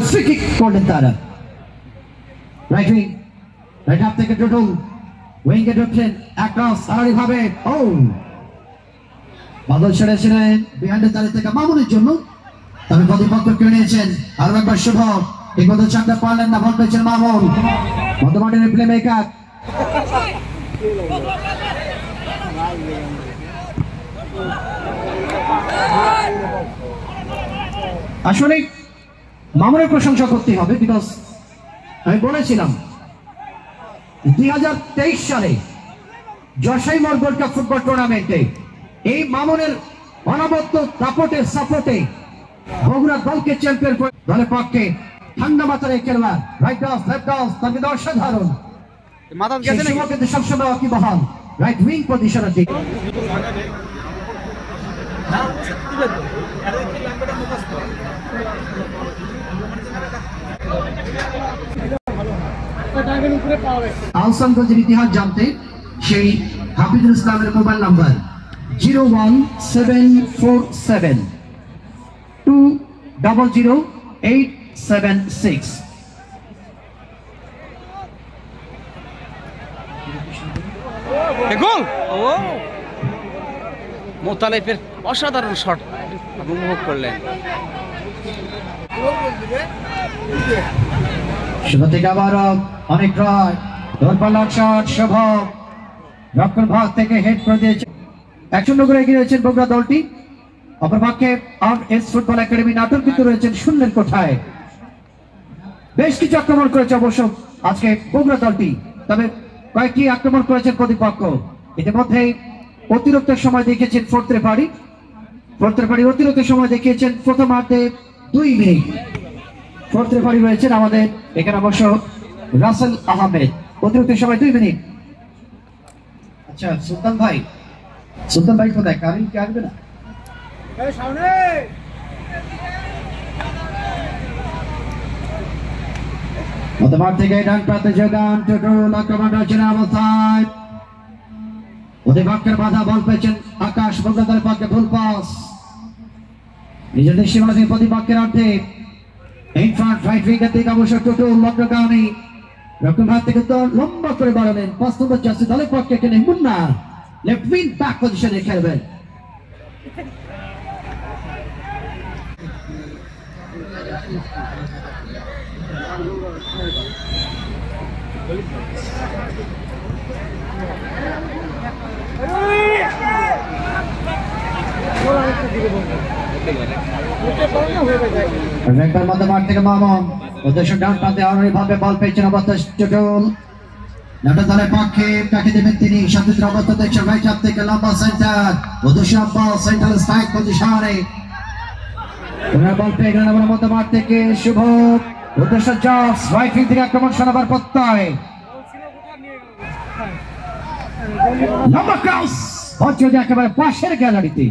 Free kick করলেন তারা। Right wing, right half থেকে টুটুল উইঙ্গে ঢুকছেন অ্যাক্রস সারারি ভাবে। ও বাদল ছেড়েছিলেন বিহাইন্ডের দাঁড়িয়ে থেকে মামুনের জন্য, তবে প্রতিপক্ষ কেড়ে নিয়েছেন। আরো একবার শুভ ঠিক মতো চাপতে পারলেন না, বল পেয়েছেন মামুন। মধ্যমাঠের প্লে মেকার আসলে মামুনের প্রশংসা করতে হবে, বিকজ আমি বলেছিলাম 2023 সালে জশাই মোড় গোল্ড কাপ ফুটবল টুর্নামেন্টে এই মামুনের অনবদ্য সাপোর্টে বগুড়া দলকে চ্যাম্পিয়ন করে দলের পক্ষে ঠান্ডা মাথার এই খেলোয়াড়। রাইট অফ লেফট অফ তার কিন্তু অসাধারণ, কিন্তু সবসময় অকিবহাল রাইট উইং পজিশনের দিকে। আহসানগঞ্জের ইতিহাস জানতে সেই হাফিজুল ইসলামের মোবাইল নাম্বার 01747200876। গোল! ও মোতালেফের অসাধারণ শট উপভোগ করলেন। শুভ থেকে আবার অনেক রায় দূরপাল্লার শট শুভ রক্ষণ ভাগ থেকে হেড করে দিয়েছে। 1-0 করে এগিয়ে রয়েছেন বগুড়া দলটি। অপরপক্ষে আর.এস ফুটবল একাডেমি নাটোর কিন্তু রয়েছেন শূন্যের কোঠায়। বেশ কিছু আক্রমণ করেছে অবশ্য আজকে বগুড়া দলটি, তবে কয়েকটি আক্রমণ করেছেন প্রতিপক্ষ। ইতিমধ্যে অতিরিক্ত সময় দেখিয়েছেন ফোর্থ রেফারি অতিরিক্ত সময় দেখিয়েছেন প্রথমার্ধে 2 মিনিট। ফোর্থ রেফারি রয়েছেন আমাদের এখানে অবশ্য রাসেল আহমেদ। অতিরিক্ত সময় 2 মিনিট। আচ্ছা সুলতান ভাই কোথায়? কারিম কি আসবে না? মধ্যমাঠ থেকে ডান প্রান্তে যোগান টুটুল আক্রমণ রয়েছেন অবস্থায়। অধিপক্ষের বাধা বল পেয়েছেন আকাশ বগুড়া পক্ষে ভুল পাস নিজেদের সীমানা থেকে প্রতিপক্ষের অর্ধে ইনফ্রন্ট রাইট উইঙ্গের দিকে অবশ্য টুটুল লগ্নগামী রক্ষণ ভাগ থেকে তো লম্বা করে বাড়ালেন 5 নম্বর জার্সি দলের পক্ষে এখানে মুন্না লেফট উইং ব্যাক পজিশনে খেলবেন। মধ্যমাঠ থেকে মামুন উদ্দেশ্য ডান প্রান্তে ভাবে বল পেয়েছেন অবস্থা টুটুল নাটোর দলের পক্ষে কাকে দেবেন তিনি। সতীর্থ অবস্থা দেখছেন রাইট হাফ থেকে লম্বা সেন্টার উদ্দেশ্য সেন্ট্রাল স্ট্রাইক পজিশনে বল পেয়ে গেলেন আমরা মধ্যমাঠ থেকে শুভ উদ্দেশ্য জবস রাইট উইং থেকে আক্রমণ শোনাবার প্রত্যয় লম্বা ক্রস একেবারে পাশের গ্যালারিতে